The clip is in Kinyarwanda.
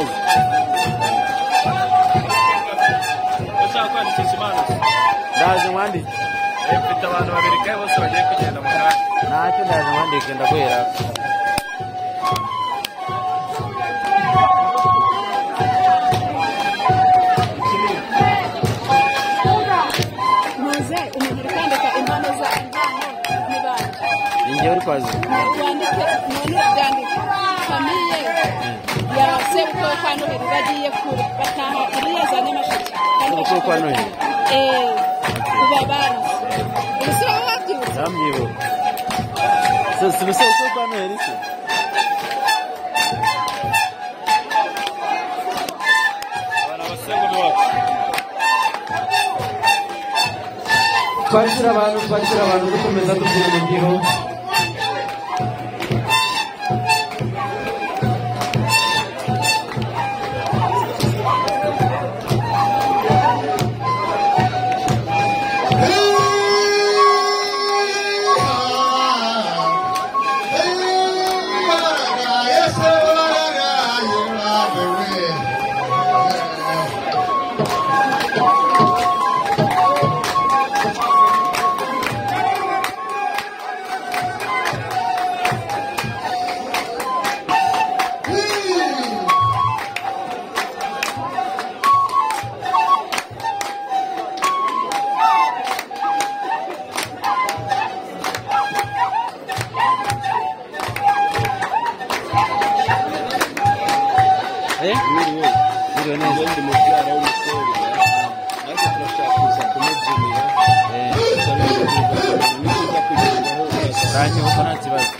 kibazo ushaka kwandikisha impano ndaje mwandike mfite abantu babiri kandi bose bagiye kugenda mu kanya ntacyo ndaje mwandike ndaguhera muze umuntu uri kwandika impano za impano n'ibandi ninjye uri kwazi wandike umuntu byandika famiye ya sebukwe kwa Noheli bagiye bataha iriya za Nyamasheke sebukwe kwa Noheli kuba banzi ubuse wabyutse ndamyibuka sebukwe kwa Noheli se abana basengwa bacu twakira abantu dukomeza tugira umubyiho ndi mubyara w'umukobwa ariko turashaka kuza kumubyinira nifuza kugerwaho nta kibazo